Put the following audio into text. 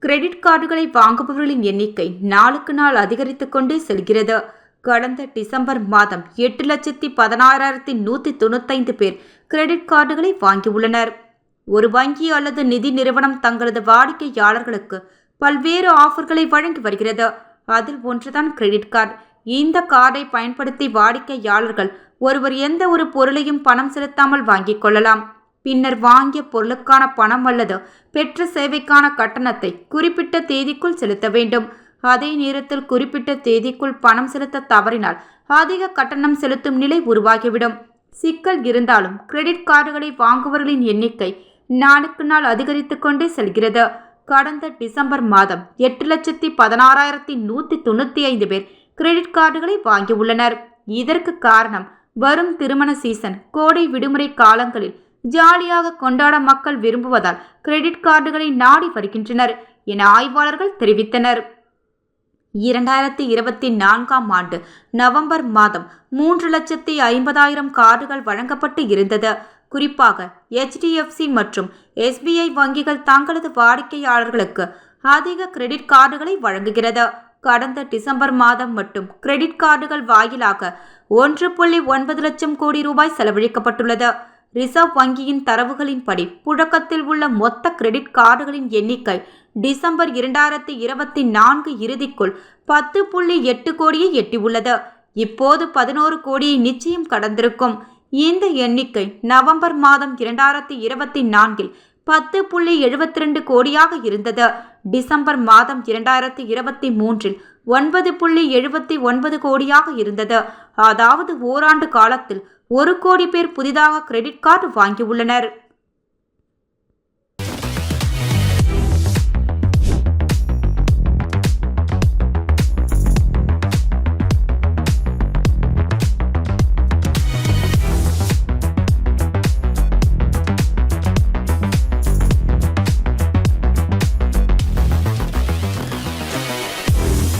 Credit கார்டுகளை வாங்குபவர்களின் எண்ணிக்கை நாளுக்கு நாள் அதிகரித்துக் கொண்டே செல்கிறது. கடந்த டிசம்பர் மாதம் 8,16,195 பேர் கிரெடிட் கார்டுகளை வாங்கியுள்ளனர். ஒரு வங்கி அல்லது நிதி நிறுவனம் தங்களது வாடிக்கையாளர்களுக்கு பல்வேறு ஆஃபர்களை வழங்கி வருகிறது. அதில் ஒன்றுதான் கிரெடிட் கார்டு. இந்த கார்டை பயன்படுத்தி வாடிக்கையாளர்கள் ஒருவர் எந்த ஒரு பொருளையும் பணம் செலுத்தாமல் வாங்கிக் கொள்ளலாம். பின்னர் வாங்கிய பொருளுக்கான பணம் அல்லது பெற்ற சேவைக்கான கட்டணத்தை குறிப்பிட்ட தேதிக்குள் செலுத்த வேண்டும். அதே நேரத்தில் குறிப்பிட்ட தேதிக்குள் பணம் செலுத்த தவறினால் அதிக கட்டணம் செலுத்தும் நிலை உருவாகிவிடும். சிக்கல் இருந்தாலும் கிரெடிட் கார்டுகளை வாங்குபவர்களின் எண்ணிக்கை நாளுக்கு நாள் அதிகரித்துக் கொண்டே செல்கிறது. கடந்த டிசம்பர் மாதம் 8,16,195 பேர் கிரெடிட் கார்டுகளை வாங்கியுள்ளனர். இதற்கு காரணம் வரும் திருமண சீசன், கோடை விடுமுறை காலங்களில் ஜாலியாக கொண்டாட மக்கள் விரும்புவதால் கிரெடிட் கார்டுகளை நாடி வருகின்றனர் என ஆய்வாளர்கள் தெரிவித்தனர். 2024ஆம் ஆண்டு நவம்பர் மாதம் 3,50,000 கார்டுகள் வழங்கப்பட்டு இருந்தது. குறிப்பாக HDFC மற்றும் SBI வங்கிகள் தங்களது வாடிக்கையாளர்களுக்கு அதிக கிரெடிட் கார்டுகளை வழங்குகிறது. கடந்த டிசம்பர் மாதம் மட்டும் கிரெடிட் கார்டுகள் வாயிலாக 1.9 லட்சம் கோடி ரூபாய் செலவழிக்கப்பட்டுள்ளது. ரிசர்வ் வங்கியின் தரவுகளின்படி புழக்கத்தில் உள்ள மொத்த கிரெடிட் கார்டுகளின் எண்ணிக்கை டிசம்பர் 2024 இறுதிக்குள் 10.8 கோடியை எட்டியுள்ளது. இப்போது 11 கோடியை நிச்சயம் கடந்திருக்கும். இந்த எண்ணிக்கை நவம்பர் மாதம் 2024இல் 10.72 கோடியாக இருந்தது. டிசம்பர் மாதம் 2023இல் 9.79 கோடியாக இருந்தது. அதாவது ஓராண்டு காலத்தில் 1 கோடி பேர் புதிதாக கிரெடிட் கார்டு வாங்கியுள்ளனர்.